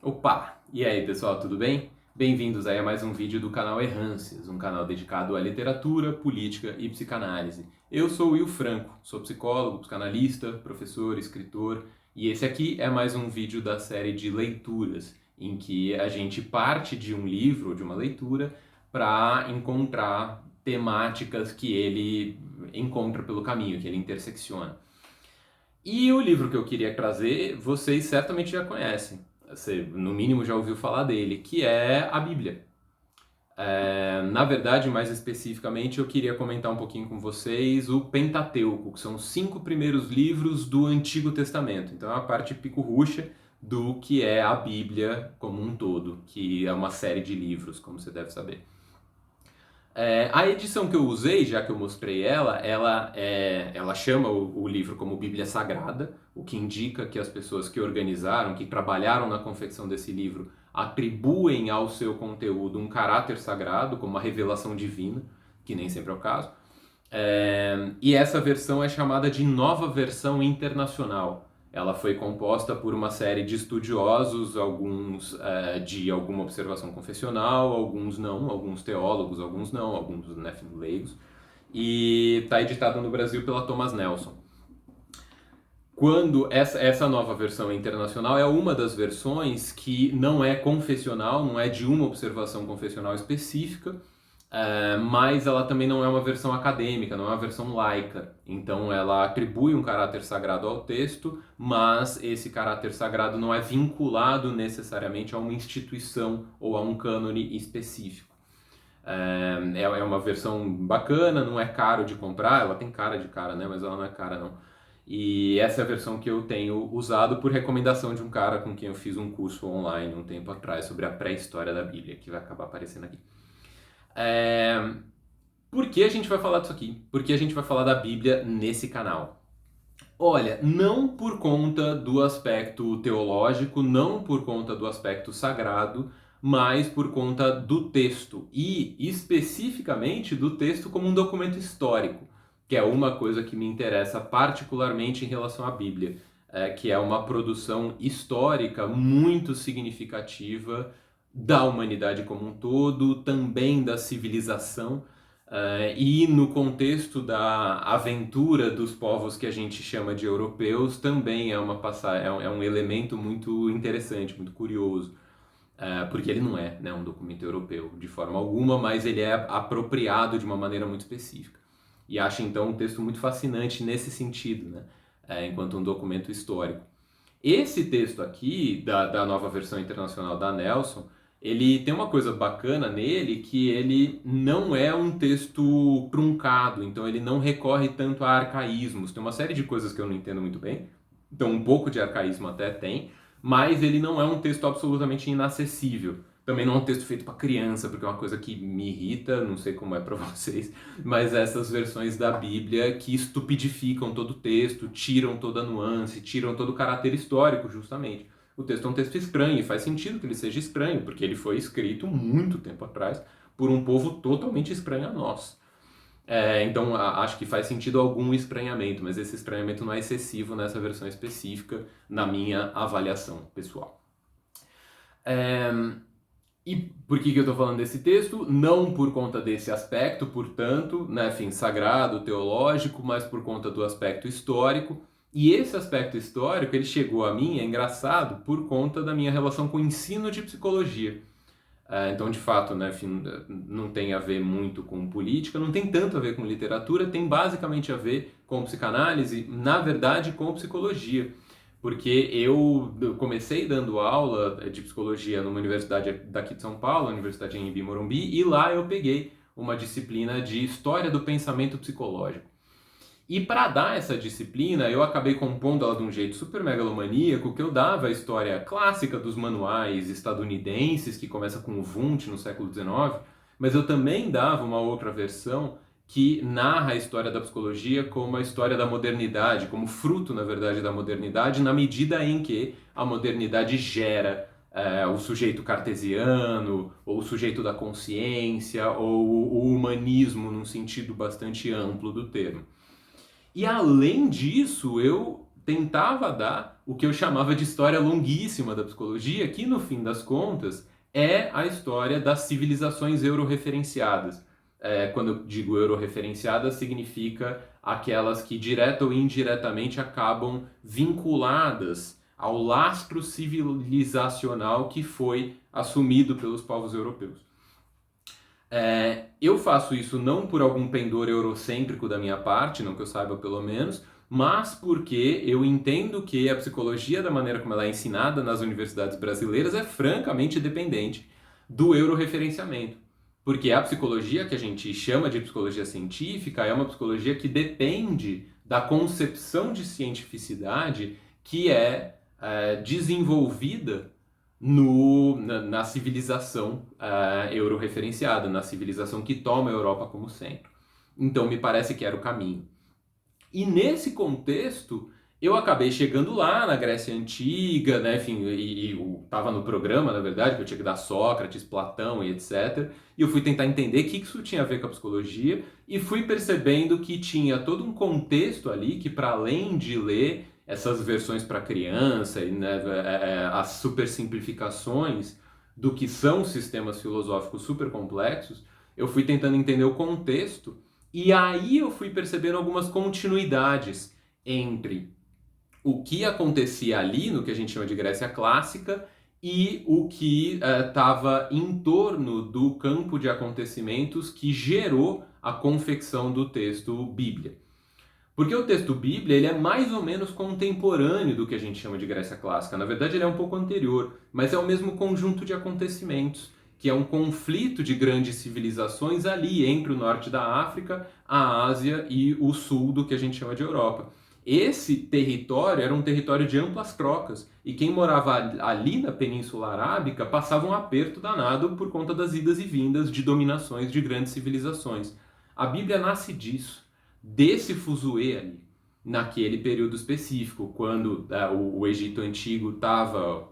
Opa! E aí, pessoal, tudo bem? Bem-vindos aí a mais um vídeo do canal Errâncias, um canal dedicado à literatura, política e psicanálise. Eu sou o Will Franco, sou psicólogo, psicanalista, professor, escritor, e esse aqui é mais um vídeo da série de leituras, em que a gente parte de um livro, de uma leitura, para encontrar temáticas que ele encontra pelo caminho, que ele intersecciona. E o livro que eu queria trazer, vocês certamente já conhecem. Você, no mínimo, já ouviu falar dele, que é a Bíblia. Na verdade, mais especificamente, eu queria comentar um pouquinho com vocês o Pentateuco, que são os 5 primeiros livros do Antigo Testamento. Então, é a parte pico-ruxa do que é a Bíblia como um todo, que é uma série de livros, como você deve saber. A edição que eu usei, já que eu mostrei ela chama o livro como Bíblia Sagrada, o que indica que as pessoas que organizaram, que trabalharam na confecção desse livro, atribuem ao seu conteúdo um caráter sagrado, como uma revelação divina, que nem sempre é o caso. E essa versão é chamada de Nova Versão Internacional. Ela foi composta por uma série de estudiosos, alguns de alguma observação confessional, alguns não, alguns teólogos, alguns não, alguns leigos. E está editada no Brasil pela Thomas Nelson. Quando essa nova versão internacional é uma das versões que não é confessional, não é de uma observação confessional específica, mas ela também não é uma versão acadêmica, não é uma versão laica. Então ela atribui um caráter sagrado ao texto, mas esse caráter sagrado não é vinculado necessariamente a uma instituição ou a um cânone específico. É uma versão bacana, não é caro de comprar, ela tem cara de cara, né? Mas ela não é cara não. E essa é a versão que eu tenho usado por recomendação de um cara com quem eu fiz um curso online um tempo atrás sobre a pré-história da Bíblia, que vai acabar aparecendo aqui. É... Por que a gente vai falar disso aqui? Por que a gente vai falar da Bíblia nesse canal? Olha, não por conta do aspecto teológico, não por conta do aspecto sagrado, mas por conta do texto e especificamente do texto como um documento histórico, que é uma coisa que me interessa particularmente em relação à Bíblia, que é uma produção histórica muito significativa da humanidade como um todo, também da civilização. E no contexto da aventura dos povos que a gente chama de europeus, também é um elemento muito interessante, muito curioso, porque ele não é, né, um documento europeu de forma alguma, mas ele é apropriado de uma maneira muito específica. E acho então um texto muito fascinante nesse sentido, né, enquanto um documento histórico. Esse texto aqui, da nova versão internacional da Nelson, ele tem uma coisa bacana nele que ele não é um texto truncado, então ele não recorre tanto a arcaísmos. Tem uma série de coisas que eu não entendo muito bem, então um pouco de arcaísmo até tem, mas ele não é um texto absolutamente inacessível. Também não é um texto feito para criança, porque é uma coisa que me irrita, não sei como é para vocês, mas essas versões da Bíblia que estupidificam todo o texto, tiram toda a nuance, tiram todo o caráter histórico, justamente. O texto é um texto estranho e faz sentido que ele seja estranho, porque ele foi escrito muito tempo atrás por um povo totalmente estranho a nós. Então acho que faz sentido algum estranhamento, mas esse estranhamento não é excessivo nessa versão específica, na minha avaliação pessoal. É, e por que eu estou falando desse texto? Não por conta desse aspecto, portanto, né, enfim, sagrado, teológico, mas por conta do aspecto histórico. E esse aspecto histórico, ele chegou a mim, é engraçado, por conta da minha relação com o ensino de psicologia. Então, de fato, né, enfim, não tem a ver muito com política, não tem tanto a ver com literatura, tem basicamente a ver com psicanálise, na verdade, com psicologia. Porque eu comecei dando aula de psicologia numa universidade daqui de São Paulo, a Universidade Anhembi Morumbi, e lá eu peguei uma disciplina de História do Pensamento Psicológico. E para dar essa disciplina, eu acabei compondo ela de um jeito super megalomaníaco, que eu dava a história clássica dos manuais estadunidenses, que começa com o Wundt no século XIX, mas eu também dava uma outra versão que narra a história da psicologia como a história da modernidade, como fruto, na verdade, da modernidade, na medida em que a modernidade gera o sujeito cartesiano, ou o sujeito da consciência, ou o humanismo num sentido bastante amplo do termo. E além disso, eu tentava dar o que eu chamava de história longuíssima da psicologia, que no fim das contas é a história das civilizações euroreferenciadas. Quando eu digo euroreferenciadas, significa aquelas que direta ou indiretamente acabam vinculadas ao lastro civilizacional que foi assumido pelos povos europeus. Eu faço isso não por algum pendor eurocêntrico da minha parte, não que eu saiba pelo menos, mas porque eu entendo que a psicologia, da maneira como ela é ensinada nas universidades brasileiras, é francamente dependente do euroreferenciamento. Porque a psicologia que a gente chama de psicologia científica é uma psicologia que depende da concepção de cientificidade que é desenvolvida na civilização euro-referenciada, na civilização que toma a Europa como centro. Então me parece que era o caminho. E nesse contexto, eu acabei chegando lá na Grécia Antiga, né, enfim, e estava no programa, na verdade, que eu tinha que dar Sócrates, Platão e etc. E eu fui tentar entender o que isso tinha a ver com a psicologia e fui percebendo que tinha todo um contexto ali que, para além de ler essas versões para criança e né, as super simplificações do que são sistemas filosóficos super complexos, eu fui tentando entender o contexto e aí eu fui percebendo algumas continuidades entre o que acontecia ali, no que a gente chama de Grécia Clássica, e o que estava em torno do campo de acontecimentos que gerou a confecção do texto Bíblia. Porque o texto Bíblia ele é mais ou menos contemporâneo do que a gente chama de Grécia Clássica. Na verdade, ele é um pouco anterior, mas é o mesmo conjunto de acontecimentos, que é um conflito de grandes civilizações ali entre o norte da África, a Ásia e o sul do que a gente chama de Europa. Esse território era um território de amplas trocas, e quem morava ali na Península Arábica passava um aperto danado por conta das idas e vindas de dominações de grandes civilizações. A Bíblia nasce disso, desse fuzuê ali, naquele período específico, quando o Egito Antigo estava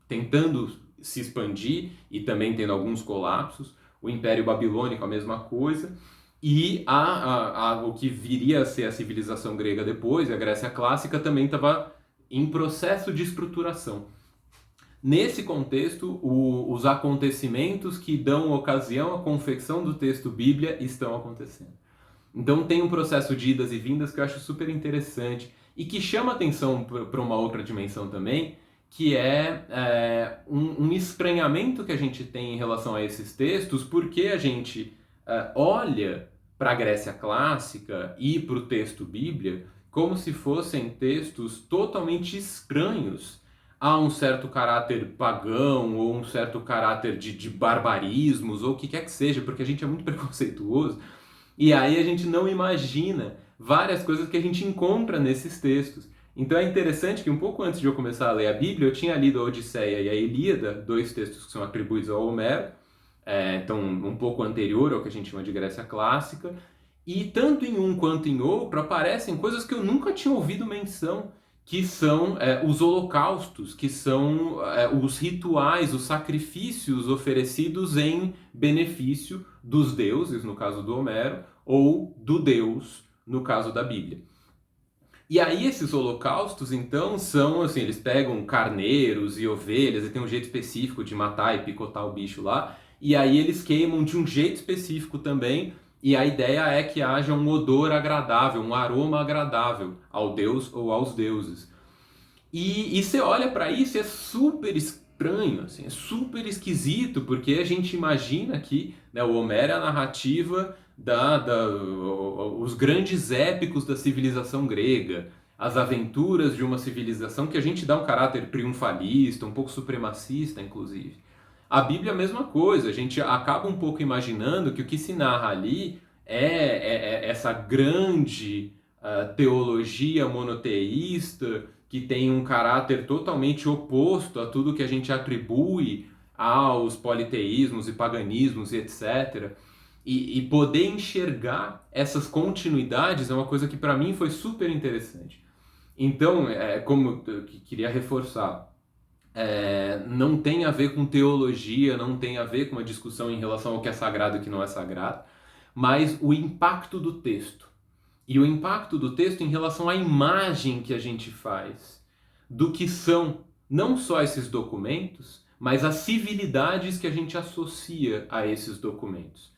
tentando se expandir e também tendo alguns colapsos, o Império Babilônico a mesma coisa, e o que viria a ser a civilização grega depois, a Grécia Clássica, também estava em processo de estruturação. Nesse contexto, os acontecimentos que dão ocasião à confecção do texto Bíblia estão acontecendo. Então tem um processo de idas e vindas que eu acho super interessante e que chama atenção para uma outra dimensão também, que é um estranhamento que a gente tem em relação a esses textos, porque a gente olha para a Grécia Clássica e para o texto Bíblia como se fossem textos totalmente estranhos a um certo caráter pagão ou um certo caráter de barbarismos ou o que quer que seja, porque a gente é muito preconceituoso. E aí a gente não imagina várias coisas que a gente encontra nesses textos. Então é interessante que um pouco antes de eu começar a ler a Bíblia, eu tinha lido a Odisseia e a Ilíada, dois textos que são atribuídos ao Homero, então um pouco anterior ao que a gente chama de Grécia Clássica, e tanto em um quanto em outro aparecem coisas que eu nunca tinha ouvido menção, que são os holocaustos, que são os rituais, os sacrifícios oferecidos em benefício dos deuses, no caso do Homero, ou do Deus, no caso da Bíblia. E aí esses holocaustos, então, são assim, eles pegam carneiros e ovelhas, e tem um jeito específico de matar e picotar o bicho lá, e aí eles queimam de um jeito específico também, e a ideia é que haja um odor agradável, um aroma agradável ao deus ou aos deuses. E você olha para isso e é super estranho, assim, é super esquisito, porque a gente imagina que né, o Homero é a narrativa os grandes épicos da civilização grega, as aventuras de uma civilização que a gente dá um caráter triunfalista, um pouco supremacista, inclusive. A Bíblia é a mesma coisa, a gente acaba um pouco imaginando que o que se narra ali é essa grande teologia monoteísta que tem um caráter totalmente oposto a tudo que a gente atribui aos politeísmos e paganismos e etc. E poder enxergar essas continuidades é uma coisa que para mim foi super interessante. Então, como eu queria reforçar, não tem a ver com teologia, não tem a ver com uma discussão em relação ao que é sagrado e o que não é sagrado, mas o impacto do texto. e o impacto do texto em relação à imagem que a gente faz do que são não só esses documentos, mas as civilidades que a gente associa a esses documentos.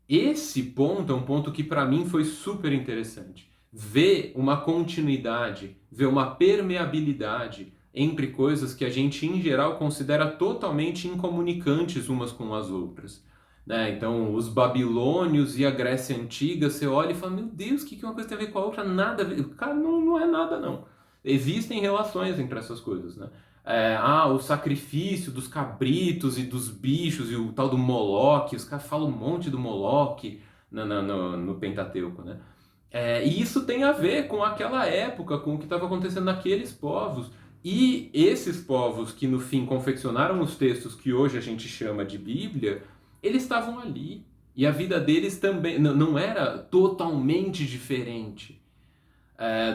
Esse ponto é um ponto que para mim foi super interessante. Ver uma continuidade, ver uma permeabilidade entre coisas que a gente em geral considera totalmente incomunicantes umas com as outras. Né? Então, os babilônios e a Grécia Antiga, você olha e fala, meu Deus, o que uma coisa tem a ver com a outra? Nada a ver. Cara, não é nada, não. Existem relações entre essas coisas, né? O sacrifício dos cabritos e dos bichos e o tal do Moloque, os caras falam um monte do Moloque no Pentateuco, né? E isso tem a ver com aquela época, com o que estava acontecendo naqueles povos. E esses povos que no fim confeccionaram os textos que hoje a gente chama de Bíblia, eles estavam ali. E a vida deles também não era totalmente diferente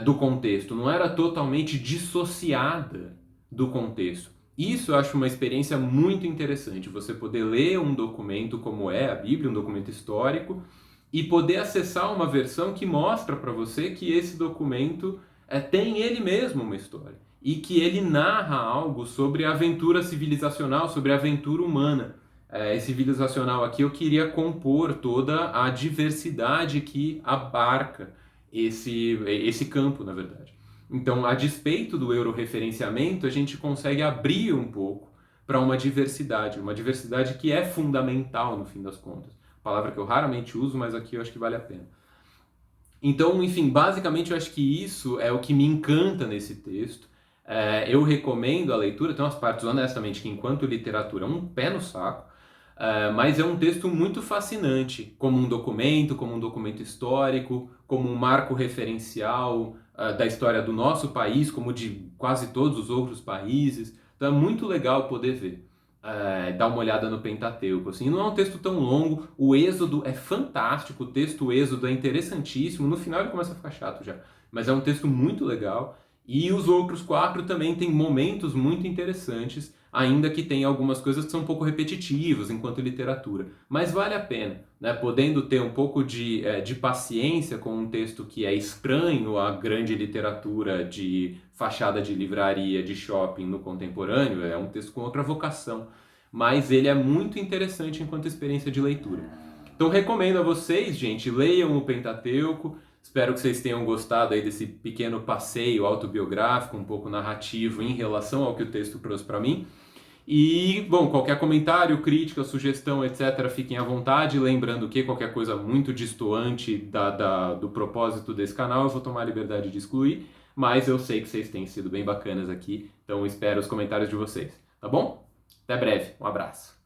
do contexto, não era totalmente dissociada do contexto. Isso eu acho uma experiência muito interessante, você poder ler um documento como é a Bíblia, um documento histórico, e poder acessar uma versão que mostra para você que esse documento tem ele mesmo uma história. E que ele narra algo sobre a aventura civilizacional, sobre a aventura humana. Civilizacional aqui eu queria compor toda a diversidade que abarca esse campo, na verdade. Então, a despeito do euroreferenciamento, a gente consegue abrir um pouco para uma diversidade que é fundamental no fim das contas. Palavra que eu raramente uso, mas aqui eu acho que vale a pena. Então, enfim, basicamente eu acho que isso é o que me encanta nesse texto. Eu recomendo a leitura, tem umas partes, honestamente, que enquanto literatura é um pé no saco, mas é um texto muito fascinante, como um documento histórico, como um marco referencial da história do nosso país, como de quase todos os outros países. Então é muito legal poder ver. Dar uma olhada no Pentateuco. Assim. Não é um texto tão longo, o Êxodo é fantástico, o texto Êxodo é interessantíssimo, no final ele começa a ficar chato já, mas é um texto muito legal, e os outros 4 também têm momentos muito interessantes, ainda que tenha algumas coisas que são um pouco repetitivas enquanto literatura, mas vale a pena, né? Podendo ter um pouco de paciência com um texto que é estranho à grande literatura de fachada de livraria, de shopping no contemporâneo, é um texto com outra vocação, mas ele é muito interessante enquanto experiência de leitura. Então recomendo a vocês, gente, leiam o Pentateuco. Espero que vocês tenham gostado aí desse pequeno passeio autobiográfico, um pouco narrativo em relação ao que o texto trouxe para mim. E, bom, qualquer comentário, crítica, sugestão, etc., fiquem à vontade. Lembrando que qualquer coisa muito destoante do propósito desse canal, eu vou tomar a liberdade de excluir. Mas eu sei que vocês têm sido bem bacanas aqui, então espero os comentários de vocês, tá bom? Até breve, um abraço.